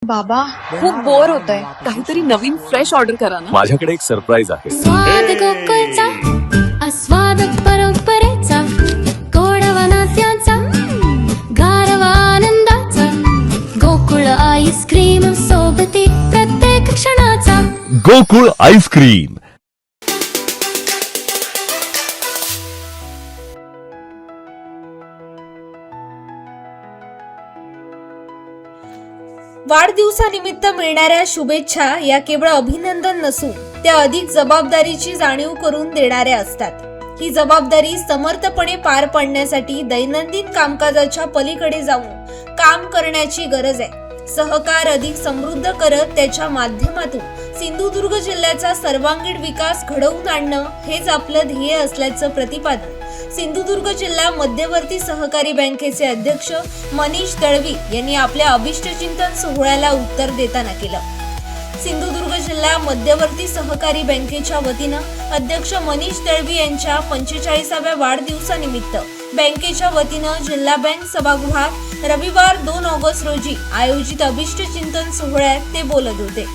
बाबा खूप बोर होतंय, काहीतरी नवीन फ्रेश ऑर्डर करा ना. माझ्याकडे एक सरप्राईज आहे. स्वाद गोकुळचा आस्वाद परंपरेचा गोडवा नात्याचा गारवा आनंदाचा गोकुळ आईस्क्रीम सोबती प्रत्येक क्षणाचा गोकुळ आईस्क्रीम. वाढदिवसानिमित्त मिळणाऱ्या शुभेच्छा या केवळ अभिनंदन नसून त्या अधिक जबाबदारीची जाणीव करून देणाऱ्या असतात. ही जबाबदारी समर्थपणे पार पाडण्यासाठी दैनंदिन कामकाजाच्या पलीकडे जाऊन काम करण्याची गरज आहे. सहकार अधिक समृद्ध करत त्याच्या माध्यमातून सिंधुदुर्ग जिल्ह्याचा सर्वांगीण विकास घडवून आणणं हेच आपलं ध्येय असल्याचं प्रतिपादन सिंधुदुर्ग जिल्हा मध्यवर्ती सहकारी बँकेचे अध्यक्ष मनीष दळवी यांनी आपल्या अभिष्टचिंतन सोहळ्याला उत्तर देताना केलं. सिंधुदुर्ग जिल्हा मध्यवर्ती सहकारी बँकेच्या वतीनं अध्यक्ष मनीष दळवी यांच्या 45व्या वाढदिवसानिमित्त बँकेच्या वतीनं जिल्हा बँक सभागृहात रविवार 2 ऑगस्ट रोजी आयोजित अभिष्टचिंतन सोहळ्यात ते बोलत होते.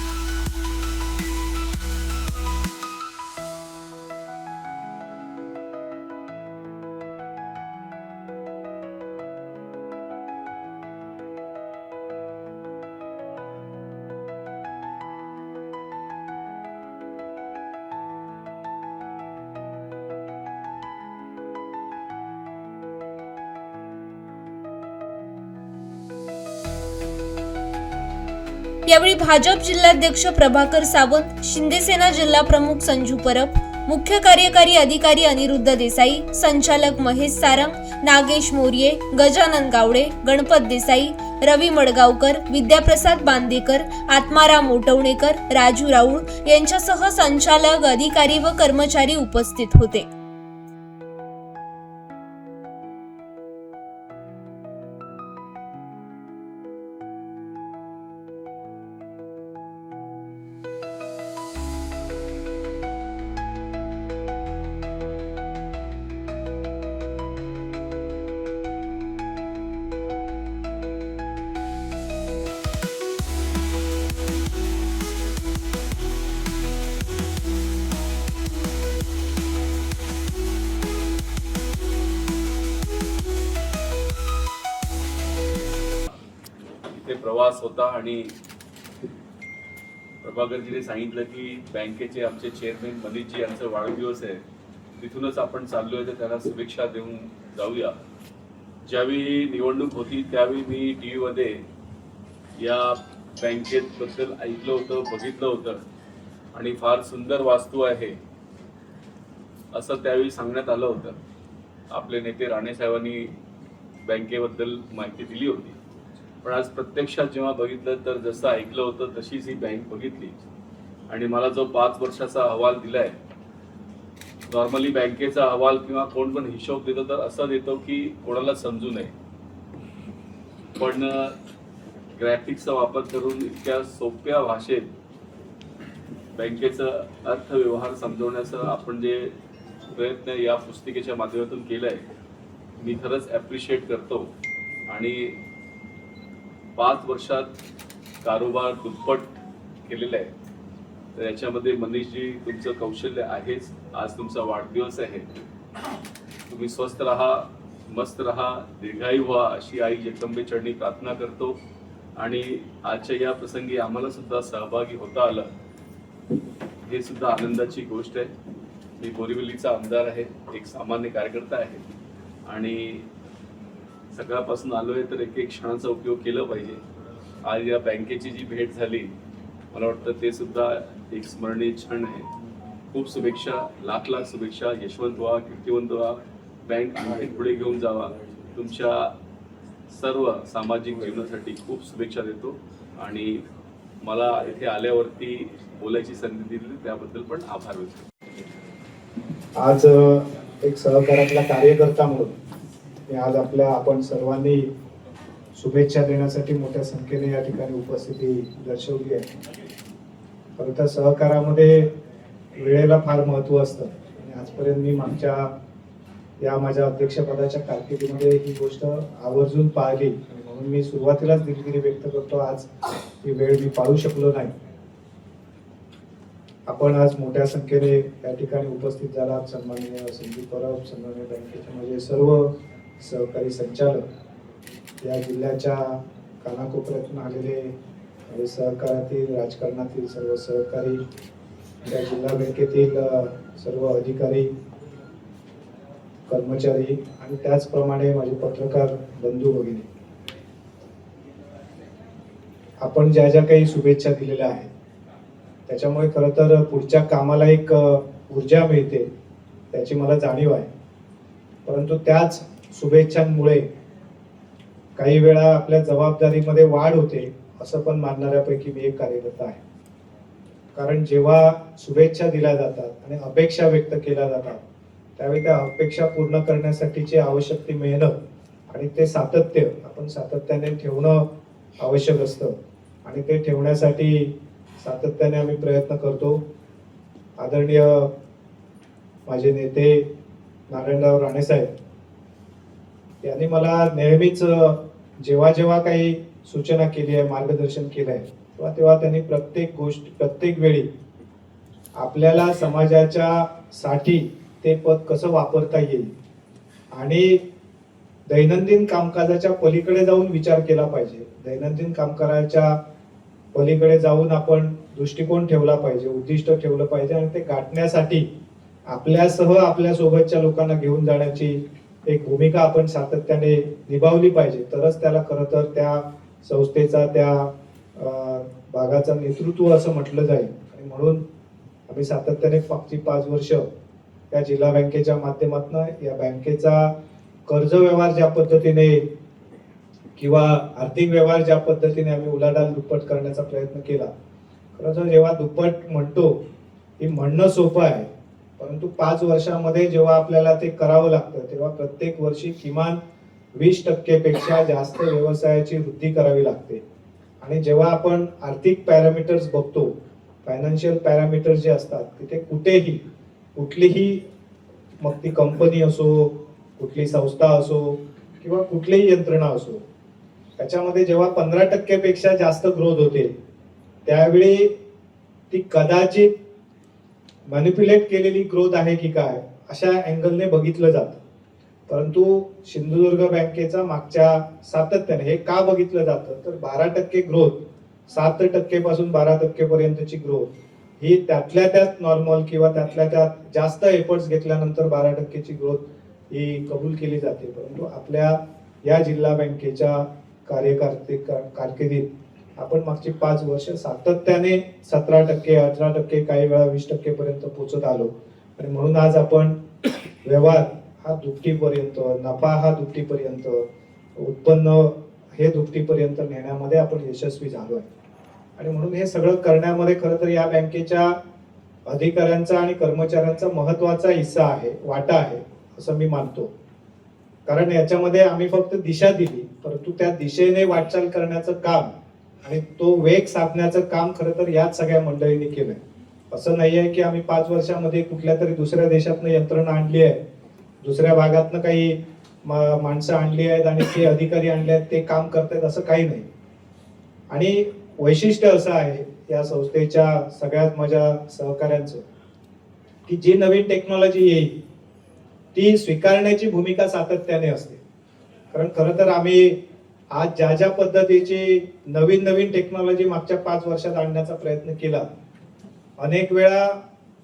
यावेळी भाजप जिल्हाध्यक्ष प्रभाकर सावंत, शिंदेसेना जिल्हा प्रमुख संजू परब, मुख्य कार्यकारी अधिकारी अनिरुद्ध देसाई, संचालक महेश सारंग, नागेश मोर्ये, गजानन गावडे, गणपत देसाई, रवी मडगावकर, विद्याप्रसाद बांदेकर, आत्माराम ओटवणेकर, राजू राऊळ यांच्यासह संचालक, अधिकारी व कर्मचारी उपस्थित होते. ते प्रवास होता आणि प्रभाकरजीने सांगितलं की बँकेचे आमचे चेअरमॅन मनीषजी यांचा वाढदिवस आहे, तिथूनच आपण चाललोय, तर त्यांना शुभेच्छा देऊन जाऊया. ज्यावेळी निवडणूक होती त्यावेळी मी TV मध्ये या बँकेत बद्दल ऐकलं होतं, बघितलं होतं आणि फार सुंदर वास्तू आहे असं त्यावेळी सांगण्यात आलं होतं. आपले नेते राणे साहेबांनी बँकेबद्दल माहिती दिली होती, पण आज प्रत्यक्षात जेव्हा बघितलं तर जसं ऐकलं होतं तशीच ही बँक बघितली. आणि मला जो 5 वर्षाचा अहवाल दिलाय, नॉर्मली बँकेचा अहवाल किंवा कोण पण हिशोब देतो तर असं देतो की कोणाला समजू नये, पण ग्राफिक्सचा वापर करून इतक्या सोप्या भाषेत बँकेचं अर्थव्यवहार समजवण्याचा आपण जे प्रयत्न या पुस्तिकेच्या माध्यमातून केलाय, मी खरंच ॲप्रिशिएट करतो. आणि 5 वर्षात कारोबार दुप्पट केलेला आहे, तर याच्यामध्ये मनीषजी तुमचं कौशल्य आहेच. आज तुमचा वाढदिवस आहे, तुम्ही स्वस्थ राहा, मस्त राहा, दीर्घायू व्हा अशी आई जगदंबे चरणी प्रार्थना करतो. आणि आजच्या या प्रसंगी आम्हाला सुद्धा सहभागी होता आलं, हे सुद्धा आनंदाची गोष्ट आहे. मी बोरिवलीचा आमदार आहे, एक सामान्य कार्यकर्ता आहे आणि सकाळपासून आलोय तर एक क्षणाचा उपयोग केला पाहिजे. आज या बँकेची जी भेट झाली, मला वाटतं ते सुद्धा एक स्मरणीय क्षण आहे. खूप शुभेच्छा, लाख लाख शुभेच्छा. यशवंत व्हा, कीर्तिवंत व्हा, बँक आणखी पुढे घेऊन जावा. तुमच्या सर्व सामाजिक जीवनासाठी खूप शुभेच्छा देतो आणि मला इथे आल्यावरती बोलायची संधी दिली त्याबद्दल पण आभार व्यक्त. आज एक सहकारातला कार्यकर्ता म्हणून आज आपण सर्वांनी शुभेच्छा देण्यासाठी मोठ्या संख्येने या ठिकाणी उपस्थिती दर्शवली आहे. खरं तर सहकारामध्ये वेळेला फार महत्त्व असतं आणि आजपर्यंत मी मागच्या या माझ्या अध्यक्षपदाच्या कारकिर्दीमध्ये ही गोष्ट आवर्जून पाहिली, म्हणून मी सुरुवातीलाच दिलगिरी व्यक्त करतो. आज ही वेळ मी पाळू शकलो नाही. आपण आज मोठ्या संख्येने या ठिकाणी उपस्थित झालात. सन्माननीय संदीप परब, सन्माननीय बँकेचे माझे सर्व सहकारी संचालक, या जिल्ह्याच्या कानाकोपऱ्यातून आलेले माझे सहकारातील राजकारणातील सर्व सहकारी, या जिल्हा बँकेतील सर्व अधिकारी, कर्मचारी आणि त्याचप्रमाणे माझे पत्रकार बंधू भगिनी, आपण ज्या ज्या काही शुभेच्छा दिलेल्या आहेत त्याच्यामुळे खरं तर पुढच्या कामाला एक ऊर्जा मिळते, त्याची मला जाणीव आहे. परंतु त्याच शुभेच्छांमुळे काही वेळा आपल्या जबाबदारीमध्ये वाढ होते असं पण मानणाऱ्यापैकी मी एक कार्यकर्ता आहे. कारण जेव्हा शुभेच्छा दिल्या जातात आणि अपेक्षा व्यक्त केल्या जातात त्यावेळी त्या अपेक्षा पूर्ण करण्यासाठीची आवश्यक ती मेहनत आणि ते सातत्य आपण सातत्याने ठेवणं आवश्यक असतं आणि ते ठेवण्यासाठी सातत्याने आम्ही प्रयत्न करतो. आदरणीय माझे नेते नारायणराव राणे साहेब यांनी मला नेहमीच जेव्हा जेव्हा काही सूचना केली आहे, मार्गदर्शन केलं आहे, तेव्हा त्यांनी प्रत्येक गोष्ट प्रत्येक वेळी आपल्याला समाजाच्या साठी ते पद कसं वापरता येईल आणि दैनंदिन कामकाजाच्या पलीकडे जाऊन विचार केला पाहिजे. दैनंदिन कामकाजाच्या पलीकडे जाऊन आपण दृष्टिकोन ठेवला पाहिजे, उद्दिष्ट ठेवलं पाहिजे आणि ते गाठण्यासाठी आपल्यासह आपल्या सोबतच्या लोकांना घेऊन जाण्याची एक भूमिका आपण सातत्याने निभावली पाहिजे. तरच त्याला खरं तर त्या संस्थेचा त्या भागाचं नेतृत्व असं म्हटलं जाईल. आणि म्हणून आम्ही सातत्याने मागची 5 वर्ष या जिल्हा बँकेच्या माध्यमातून या बँकेचा कर्ज व्यवहार ज्या पद्धतीने किंवा आर्थिक व्यवहार ज्या पद्धतीने आम्ही उलाढाल दुप्पट करण्याचा प्रयत्न केला. खरं तर जेव्हा दुप्पट म्हणतो हे म्हणणं सोपं आहे, परंतु 5 वर्षामध्ये जेव्हा आपल्याला ते करावं लागतं तेव्हा प्रत्येक वर्षी किमान 20% पेक्षा जास्त व्यवसायाची वृद्धी करावी लागते. आणि जेव्हा आपण आर्थिक पॅरामीटर्स बघतो, फायनान्शियल पॅरामीटर्स जे असतात, तिथे कुठेही कुठलीही मग ती कंपनी असो, कुठली संस्था असो किंवा कुठलीही यंत्रणा असो, त्याच्यामध्ये जेव्हा 15% पेक्षा जास्त ग्रोथ होते त्यावेळी ती कदाचित मॅनिप्युलेट केलेली ग्रोथ आहे की काय अशा अँगलने बघितलं जातं. परंतु सिंधुदुर्ग बँकेचा मागच्या सातत्याने हे का बघितलं जातं तर 12% ग्रोथ, 7% पासून 12% पर्यंतची ग्रोथ ही त्यातल्या त्यात नॉर्मल किंवा त्यातल्या त्यात जास्त एफर्ट्स घेतल्यानंतर 12%ची ग्रोथ ही कबूल केली जाते. परंतु आपल्या या जिल्हा बँकेच्या कारकिर्दीत आपण मागची 5 वर्ष सातत्याने 17%, 18%, काही वेळा 20% पर्यंत पोहोचत आलो. आणि म्हणून आज आपण व्यवहार हा दुपटीपर्यंत, नफा हा दुपटीपर्यंत, उत्पन्न हे दुपटीपर्यंत नेण्यामध्ये आपण यशस्वी झालो आहे. आणि म्हणून हे सगळं करण्यामध्ये खरं तर या बँकेच्या अधिकाऱ्यांचा आणि कर्मचाऱ्यांचा महत्वाचा हिस्सा आहे, वाटा आहे असं मी मानतो. कारण याच्यामध्ये आम्ही फक्त दिशा दिली, परंतु त्या दिशेने वाटचाल करण्याचं काम आणि तो वेग साधण्याचं काम खरं तर याच सगळ्या मंडळींनी केलंय. असं नाहीये की आम्ही 5 वर्षामध्ये कुठल्या तरी दुसऱ्या देशातनं यंत्रणा आणली आहे, दुसऱ्या भागातनं काही माणसं आणली आहेत आणि ते अधिकारी आणले आहेत ते काम करतायत, असं काही नाही. आणि वैशिष्ट्य असं आहे या संस्थेच्या सगळ्यात माझ्या सहकाऱ्यांचं की जी नवीन टेक्नॉलॉजी येईल ती स्वीकारण्याची भूमिका सातत्याने असते. कारण खरं तर आम्ही आज ज्या ज्या पद्धतीची नवीन टेक्नॉलॉजी मागच्या 5 वर्षात आणण्याचा प्रयत्न केला, अनेक वेळा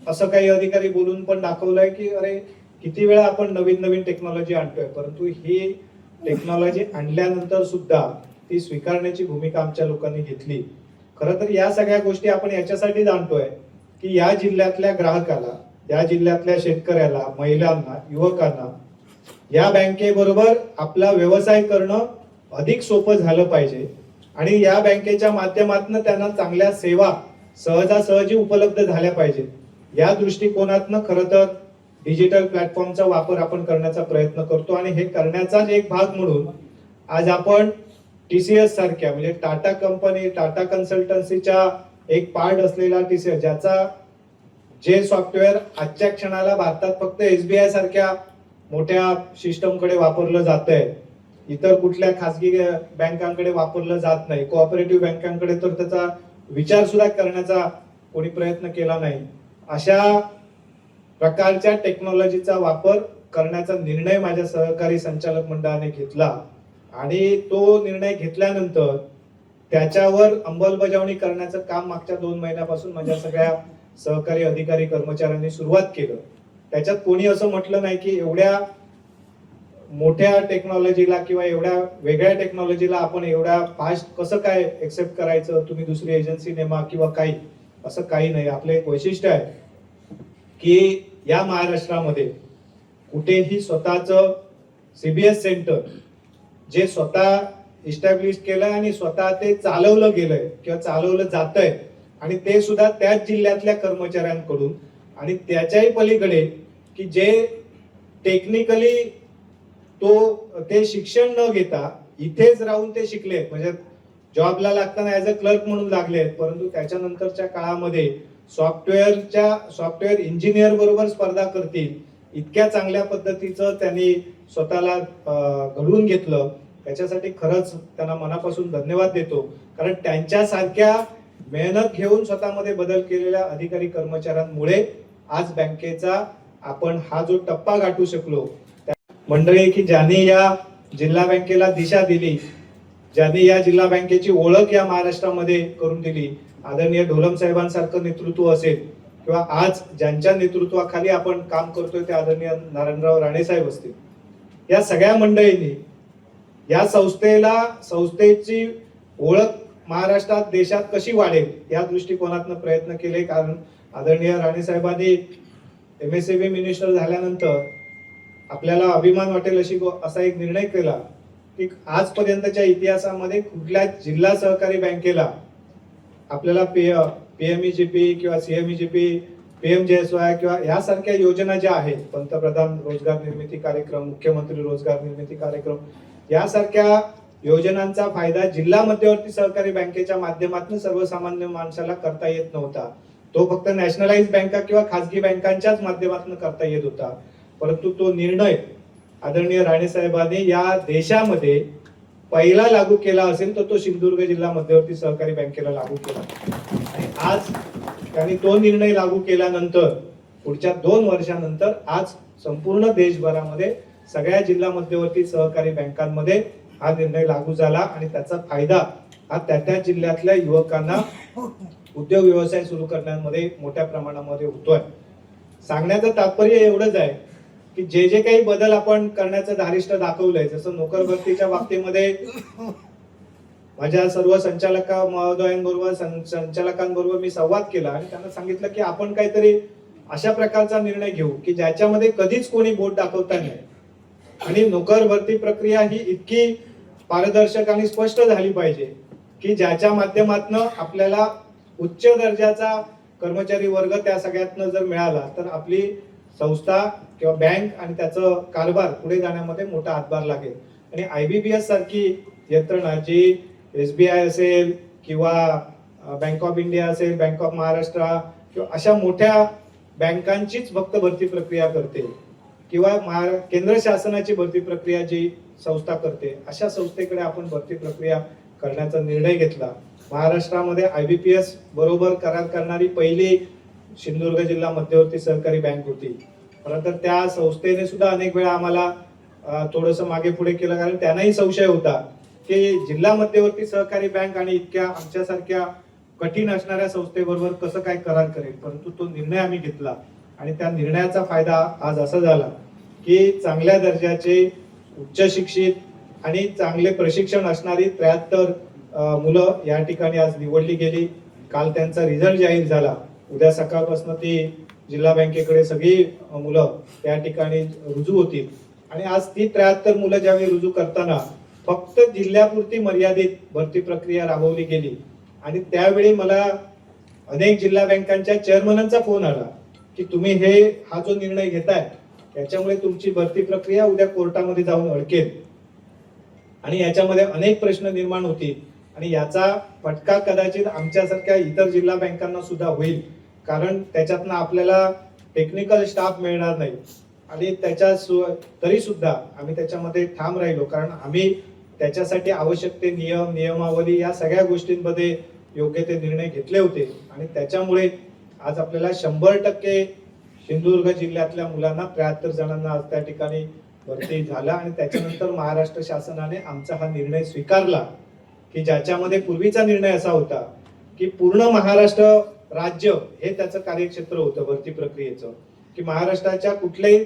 असं काही अधिकारी बोलून पण दाखवलंय की अरे किती वेळा आपण नवीन टेक्नॉलॉजी आणतोय, परंतु ही टेक्नॉलॉजी आणल्यानंतर सुद्धा ती स्वीकारण्याची भूमिका आमच्या लोकांनी घेतली. खरं तर या सगळ्या गोष्टी आपण याच्यासाठी जाणतोय की या जिल्ह्यातल्या ग्राहकाला, या जिल्ह्यातल्या शेतकऱ्याला, महिलांना, युवकांना या बँकेबरोबर आपला व्यवसाय करणं अधिक सोपं झालं पाहिजे आणि या बँकेच्या माध्यमातून त्यांना चांगल्या सेवा सहजासहजी उपलब्ध झाल्या पाहिजेत. या दृष्टिकोनातनं खरं तर डिजिटल प्लॅटफॉर्मचा वापर आपण करण्याचा प्रयत्न करतो आणि हे करण्याचाच एक भाग म्हणून आज आपण TCS सारख्या म्हणजे टाटा कंपनी, टाटा कन्सल्टन्सीच्या एक पार्ट असलेला TCS, ज्याचा जे सॉफ्टवेअर आजच्या क्षणाला भारतात फक्त SBI सारख्या मोठ्या सिस्टमकडे वापरलं जात आहे, इतर कुठल्या खासगी बँकांकडे वापरलं जात नाही. कोऑपरेटिव्ह बँकांकडे तर त्याचा विचार सुद्धा करण्याचा कोणी प्रयत्न केला नाही. अशा प्रकारच्या टेक्नॉलॉजीचा वापर करण्याचा निर्णय माझ्या सहकारी संचालक मंडळाने घेतला आणि तो निर्णय घेतल्यानंतर त्याच्यावर अंमलबजावणी करण्याचं काम मागच्या 2 महिन्यापासून माझ्या सगळ्या सहकारी अधिकारी कर्मचाऱ्यांनी सुरुवात केलं. त्याच्यात कोणी असं म्हटलं नाही की एवढ्या मोठ्या टेक्नॉलॉजीला किंवा एवढ्या वेगळ्या टेक्नॉलॉजीला आपण एवढ्या फास्ट कसं काय एक्सेप्ट करायचं, तुम्ही दुसरी एजन्सी नेमा किंवा काही, असं काही नाही. आपलं एक वैशिष्ट्य आहे की या महाराष्ट्रामध्ये कुठेही स्वतःचं सीबीएस सेंटर जे स्वतः इस्टॅब्लिश केलंय आणि स्वतः ते चालवलं गेलंय किंवा चालवलं जातंय आणि ते सुद्धा त्याच जिल्ह्यातल्या कर्मचाऱ्यांकडून आणि त्याच्याही पलीकडे की जे टेक्निकली ते शिक्षण न घेता इथेच राहून ते शिकलेत, म्हणजे जॉबला लागताना ऍज अ क्लर्क म्हणून लागलेत, परंतु त्याच्यानंतरच्या काळामध्ये सॉफ्टवेअर इंजिनियर बरोबर स्पर्धा करतील इतक्या चांगल्या पद्धतीचं त्यांनी स्वतःला घडवून घेतलं. त्याच्यासाठी खरंच त्यांना मनापासून धन्यवाद देतो. कारण त्यांच्यासारख्या मेहनत घेऊन स्वतःमध्ये बदल केलेल्या अधिकारी कर्मचाऱ्यांमुळे आज बँकेचा आपण हा जो टप्पा गाठू शकलो. मंडळी की ज्यांनी या जिल्हा बँकेला दिशा दिली, ज्यांनी या जिल्हा बँकेची ओळख या महाराष्ट्रामध्ये करून दिली, आदरणीय ढोलम साहेबांसारखं नेतृत्व असेल किंवा आज ज्यांच्या नेतृत्वाखाली आपण काम करतोय ते आदरणीय नारायणराव राणे साहेब असतील, या सगळ्या मंडळींनी या संस्थेची ओळख महाराष्ट्रात देशात कशी वाढेल या दृष्टिकोनातून प्रयत्न केले. कारण आदरणीय राणे साहेबांनी MSME मिनिस्टर झाल्यानंतर आपल्याला अभिमान वाटेल असा एक निर्णय केला की आजपर्यंतच्या इतिहासामध्ये कुठल्या जिल्हा सहकारी बँकेला आपल्याला PMEGP किंवा CMEGP, PMJSY किंवा यासारख्या योजना ज्या आहेत, पंतप्रधान रोजगार निर्मिती कार्यक्रम, मुख्यमंत्री रोजगार निर्मिती कार्यक्रम, यासारख्या योजनांचा फायदा जिल्हा मध्यवर्ती सहकारी बँकेच्या माध्यमातून सर्वसामान्य माणसाला करता येत नव्हता. तो फक्त नॅशनलाइज बँका किंवा खासगी बँकांच्याच माध्यमातून करता येत होता. परंतु तो निर्णय आदरणीय राणे साहेबांनी या देशामध्ये पहिला लागू केला असेल तर तो सिंधुदुर्ग जिल्हा मध्यवर्ती सहकारी बँकेला लागू केला. आणि आज त्यांनी तो निर्णय लागू केल्यानंतर पुढच्या 2 वर्षानंतर आज संपूर्ण देशभरामध्ये सगळ्या जिल्हा मध्यवर्ती सहकारी बँकांमध्ये हा निर्णय लागू झाला आणि त्याचा फायदा हा त्या जिल्ह्यातल्या युवकांना उद्योग व्यवसाय सुरू करण्यामध्ये मोठ्या प्रमाणामध्ये होतोय. सांगण्याचं तात्पर्य एवढंच आहे की जे काही बदल आपण करण्याचं धारिष्ट दाखवलंय, जसं नोकर भरतीच्या बाबतीमध्ये माझ्या सर्व संचालक महोदयांबरोबर संचालकांबरोबर मी संवाद केला आणि त्यांना सांगितलं की आपण काहीतरी अशा प्रकारचा निर्णय घेऊ की ज्याच्यामध्ये कधीच कोणी बोट दाखवता नाही आणि नोकर भरती प्रक्रिया ही इतकी पारदर्शक आणि स्पष्ट झाली पाहिजे की ज्याच्या माध्यमातून आपल्याला उच्च दर्जाचा कर्मचारी वर्ग त्या सगळ्यातनं जर मिळाला तर आपली संस्था किंवा बँक आणि त्याचं कारभार पुढे जाण्यामध्ये मोठा हातभार लागेल. आणि IBPS सारखी यंत्रणा जी SBI असेल किंवा बँक ऑफ इंडिया असेल, बँक ऑफ महाराष्ट्र किंवा अशा मोठ्या बँकांचीच फक्त भरती प्रक्रिया करते किंवा केंद्र शासनाची भरती प्रक्रिया जी संस्था करते, अशा संस्थेकडे आपण भरती प्रक्रिया करण्याचा निर्णय घेतला. महाराष्ट्रामध्ये IBPS बरोबर करार करणारी पहिली सिंधुदुर्ग जिल्हा मध्यवर्ती सहकारी बँक होती. परंतु त्या संस्थेने सुद्धा अनेक वेळा आम्हाला थोडंसं मागे पुढे केलं, कारण त्यांनाही संशय होता की जिल्हा मध्यवर्ती सहकारी बँक आणि इतक्या आमच्यासारख्या कठीण असणाऱ्या संस्थेबरोबर कसं काय करार करेल. परंतु तो निर्णय आम्ही घेतला आणि त्या निर्णयाचा फायदा आज असा झाला की चांगल्या दर्जाचे उच्च शिक्षित आणि चांगले प्रशिक्षण असणारी 73 मुलं या ठिकाणी आज निवडली गेली. काल त्यांचा रिझल्ट जाहीर झाला. उद्या सकाळपासून ती जिल्हा बँकेकडे सगळी मुलं या ठिकाणी रुजू होतील आणि आज ती 73 मुलं ज्यावेळी रुजू करताना फक्त जिल्ह्यापुरती मर्यादित भरती प्रक्रिया राबवली गेली आणि त्यावेळी मला अनेक जिल्हा बँकांच्या चेअरमनांचा फोन आला की तुम्ही हा जो निर्णय घेताय त्याच्यामुळे तुमची भरती प्रक्रिया उद्या कोर्टामध्ये जाऊन अडकेल आणि याच्यामध्ये अनेक प्रश्न निर्माण होतील आणि याचा फटका कदाचित आमच्यासारख्या इतर जिल्हा बँकांना सुद्धा होईल, कारण त्याच्यातनं आपल्याला टेक्निकल स्टाफ मिळणार नाही. आणि तरी सुद्धा आम्ही त्याच्यामध्ये ठाम राहिलो, कारण आम्ही त्याच्यासाठी आवश्यक ते नियम नियमावली या सगळ्या गोष्टींमध्ये योग्य ते निर्णय घेतले होते. आणि त्याच्यामुळे आज आपल्याला 100% सिंधुदुर्ग जिल्ह्यातल्या मुलांना 73 जणांना आज त्या ठिकाणी भरती झाला. आणि त्याच्यानंतर महाराष्ट्र शासनाने आमचा हा निर्णय स्वीकारला, की ज्याच्यामध्ये पूर्वीचा निर्णय असा होता की पूर्ण महाराष्ट्र राज्य हे त्याचं कार्यक्षेत्र होतं भरती प्रक्रियेचं, की महाराष्ट्राच्या कुठल्याही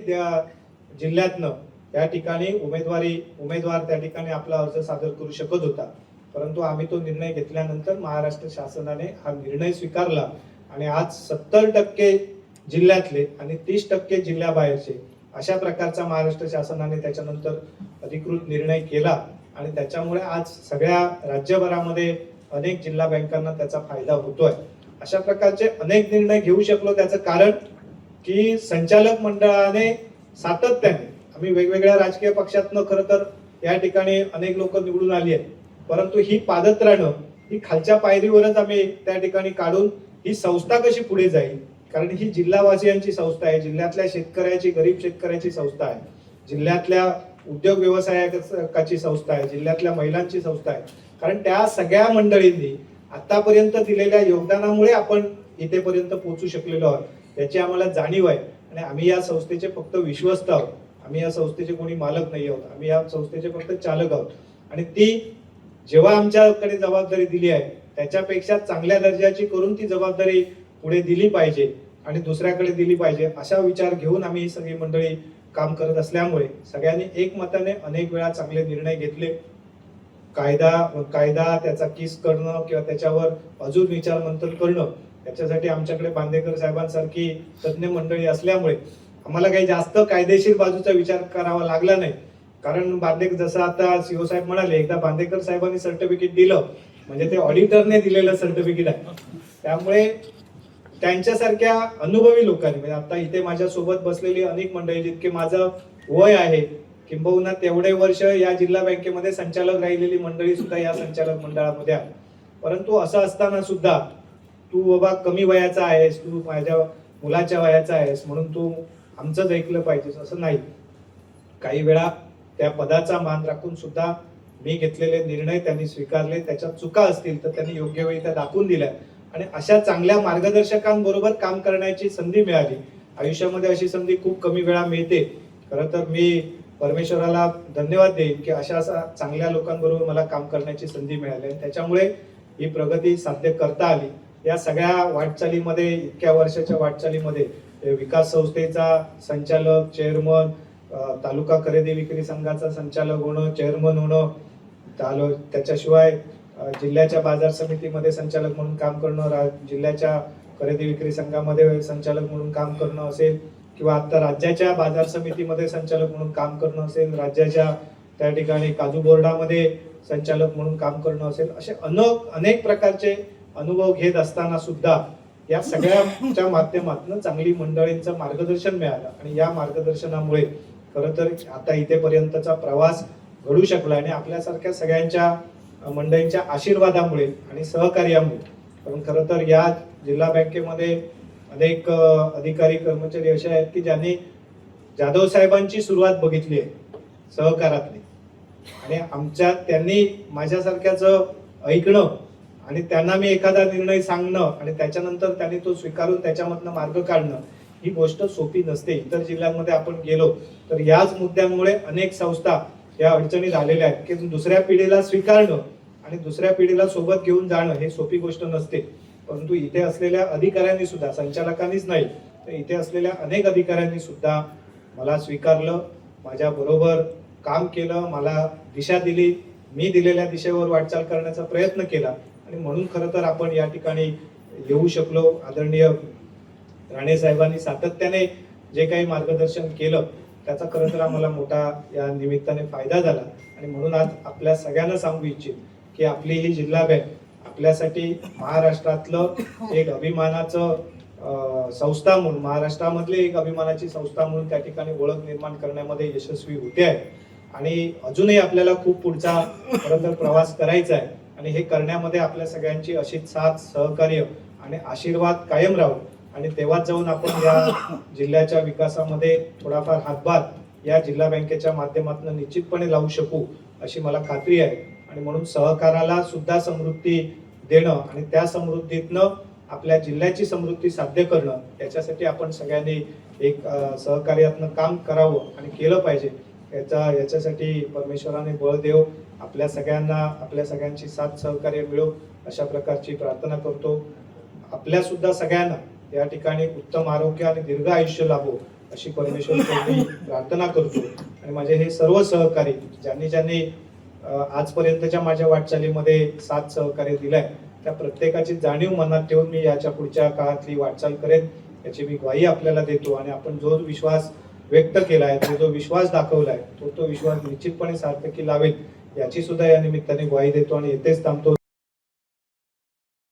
जिल्ह्यातनं त्या ठिकाणी उमेदवार त्या ठिकाणी आपला अर्ज सादर करू शकत होता. परंतु आम्ही तो निर्णय घेतल्यानंतर महाराष्ट्र शासनाने हा निर्णय स्वीकारला आणि आज 70% जिल्ह्यातले आणि 30% जिल्ह्याबाहेरचे अशा प्रकारचा महाराष्ट्र शासनाने त्याच्यानंतर अधिकृत निर्णय केला. आणि त्याच्यामुळे आज सगळ्या राज्यभरामध्ये अनेक जिल्हा बँकांना त्याचा फायदा होतोय. अशा प्रकारचे अनेक निर्णय घेऊ शकलो त्याचं कारण की संचालक मंडळाने सातत्याने, आम्ही वेगवेगळ्या राजकीय पक्षातनं खरं तर या ठिकाणी अनेक लोक निवडून आली आहेत, परंतु ही पादत्राणं ही खालच्या पायरीवरच आम्ही त्या ठिकाणी काढून ही संस्था कशी पुढे जाईल, कारण ही जिल्हावासियांची संस्था आहे, जिल्ह्यातल्या शेतकऱ्याची, गरीब शेतकऱ्याची संस्था आहे, जिल्ह्यातल्या उद्योग व्यवसायाची संस्था आहे, जिल्ह्यातल्या महिलांची संस्था आहे. कारण त्या सगळ्या मंडळींनी आतापर्यंत दिलेल्या योगदानामुळे आपण इथेपर्यंत पोहोचू शकलेलो आहोत याची आम्हाला जाणीव आहे. आणि आम्ही या संस्थेचे फक्त विश्वस्त आहोत, आम्ही या संस्थेचे कोणी मालक नाही आहोत, आम्ही या संस्थेचे फक्त चालक आहोत. आणि ती जेव्हा आमच्याकडे जबाबदारी दिली आहे त्याच्यापेक्षा चांगल्या दर्जाची करून ती जबाबदारी पुढे दिली पाहिजे आणि दुसऱ्याकडे दिली पाहिजे असा विचार घेऊन आम्ही ही सगळी मंडळी काम करत असल्यामुळे सगळ्यांनी एकमताने अनेक वेळा चांगले निर्णय घेतले. कायदा त्याचा किस करणं किंवा त्याच्यावर अजून विचार मंथन करणं याच्यासाठी आमच्याकडे बांदेकर साहेबांसारखी तज्ज्ञ मंडळी असल्यामुळे आम्हाला काही जास्त कायदेशीर बाजूचा विचार करावा लागला नाही. कारण जसं आता सीओ साहेब म्हणाले, एकदा बांदेकर साहेबांनी सर्टिफिकेट दिलं म्हणजे ते ऑडिटरने दिलेलं सर्टिफिकेट आहे. त्यामुळे त्यांच्यासारख्या अनुभवी लोकांनी, म्हणजे आता इथे माझ्या सोबत बसलेली अनेक मंडळी, जितके माझं वय आहे किंबहुना तेवढे वर्ष या जिल्हा बँकेमध्ये संचालक राहिलेली मंडळी सुद्धा या संचालक मंडळामध्ये आहे. परंतु असं असताना सुद्धा तू बाबा कमी वयाचा आहेस, तू माझ्या मुलाच्या वयाचा आहेस म्हणून तू आमचंच ऐकलं पाहिजेस असं नाही. काही वेळा त्या पदाचा मान राखून सुद्धा मी घेतलेले निर्णय त्यांनी स्वीकारले. त्याच्यात चुका असतील तर त्यांनी योग्य वेळी त्या दाखवून दिल्या आणि अशा चांगल्या मार्गदर्शकांबरोबर काम करण्याची संधी मिळाली. आयुष्यामध्ये अशी संधी खूप कमी वेळा मिळते. खरं तर मी परमेश्वराला धन्यवाद देईन की अशा चांगल्या लोकांबरोबर मला काम करण्याची संधी मिळाली आणि त्याच्यामुळे ही प्रगती साध्य करता आली. या सगळ्या वाटचालीमध्ये, इतक्या वर्षाच्या वाटचालीमध्ये विकास संस्थेचा संचालक, चेअरमन, तालुका खरेदी विक्री संघाचा संचालक होणं, चेअरमन होणं, त्याच्याशिवाय जिल्ह्याच्या बाजार समितीमध्ये संचालक म्हणून काम करणं, जिल्ह्याच्या खरेदी विक्री संघामध्ये संचालक म्हणून काम करणं असेल किंवा आता राज्याच्या बाजार समितीमध्ये संचालक म्हणून काम करणं असेल, राज्याच्या त्या ठिकाणी काजू बोर्डामध्ये संचालक म्हणून काम करणं असेल, असे अनेक प्रकारचे अनुभव घेत असताना सुद्धा या सगळ्याच्या माध्यमातून चांगली मंडळींचं मार्गदर्शन मिळालं आणि या मार्गदर्शनामुळे खरं तर आता इथेपर्यंतचा प्रवास घडू शकला. आणि आपल्यासारख्या सगळ्यांच्या मंडळींच्या आशीर्वादामुळे आणि सहकार्यामुळे, कारण खरं तर या जिल्हा बँकेमध्ये अनेक अधिकारी कर्मचारी असे आहेत की ज्यांनी जाधव साहेबांची सुरुवात बघितली आहे सहकारातली आणि त्यांनी माझ्यासारख्याचं ऐकणं आणि त्यांना मी एखादा निर्णय सांगणं आणि त्याच्यानंतर त्यांनी तो स्वीकारून त्याच्यामधनं मार्ग काढणं ही गोष्ट सोपी नसते. इतर जिल्ह्यांमध्ये आपण गेलो तर याच मुद्द्यांमुळे अनेक संस्था या अडचणी झालेल्या आहेत की दुसऱ्या पिढीला स्वीकारणं आणि दुसऱ्या पिढीला सोबत घेऊन जाणं हे सोपी गोष्ट नसते. परंतु इथे असलेल्या अधिकाऱ्यांनी सुद्धा, संचालकांनीच नाही तर इथे असलेल्या अनेक अधिकाऱ्यांनी सुद्धा मला स्वीकारलं, माझ्या बरोबर काम केलं, मला दिशा दिली, मी दिलेल्या दिशेवर वाटचाल करण्याचा प्रयत्न केला आणि म्हणून खरं तर आपण या ठिकाणी येऊ शकलो. आदरणीय राणे साहेबांनी सातत्याने जे काही मार्गदर्शन केलं त्याचा खरं तर आम्हाला मोठा या निमित्ताने फायदा झाला. आणि म्हणून आज आपल्या सगळ्यांना सांगू इच्छित की आपली ही जिल्हा बँक आपल्यासाठी महाराष्ट्रातलं एक अभिमानाचं संस्था म्हणून, महाराष्ट्रामधली एक अभिमानाची संस्था म्हणून त्या ठिकाणी ओळख निर्माण करण्यामध्ये यशस्वी होते आहे. आणि अजूनही आपल्याला खूप पुढचा खरं तर प्रवास करायचा आहे आणि हे करण्यामध्ये आपल्या सगळ्यांची अशीच साथ, सहकार्य आणि आशीर्वाद कायम राहो आणि तेव्हाच जाऊन आपण या जिल्ह्याच्या विकासामध्ये थोडाफार हातभार या जिल्हा बँकेच्या माध्यमातून निश्चितपणे लावू शकू अशी मला खात्री आहे. आणि म्हणून सहकाराला सुद्धा समृद्धी देणं आणि त्या समृद्धीतनं आपल्या जिल्ह्याची समृद्धी साध्य करणं याच्यासाठी आपण सगळ्यांनी एक सहकार्यातनं काम करावं आणि केलं पाहिजे. याच्यासाठी परमेश्वराने बळ देव, आपल्या सगळ्यांना आपल्या सगळ्यांची साथ सहकार्य मिळो अशा प्रकारची प्रार्थना करतो. आपल्या सुद्धा सगळ्यांना या ठिकाणी उत्तम आरोग्य आणि दीर्घ आयुष्य लाभो अशी परमेश्वराची प्रार्थना करतो. आणि माझे हे सर्व सहकारी ज्यांनी आजपर्यंतच्या माझ्या वाटचालीमध्ये साथ सहकार्य दिलाय त्या प्रत्येकाची जाणीव मनात ठेवून मी याच्या पुढच्या काळातली वाटचाल करेन याची मी ग्वाही आपल्याला देतो. आणि आपण जो विश्वास व्यक्त केलाय, जो विश्वास दाखवलाय तो विश्वास निश्चितपणे सार्थकी लावेल याची सुद्धा या निमित्ताने ग्वाही देतो आणि येथेच थांबतो.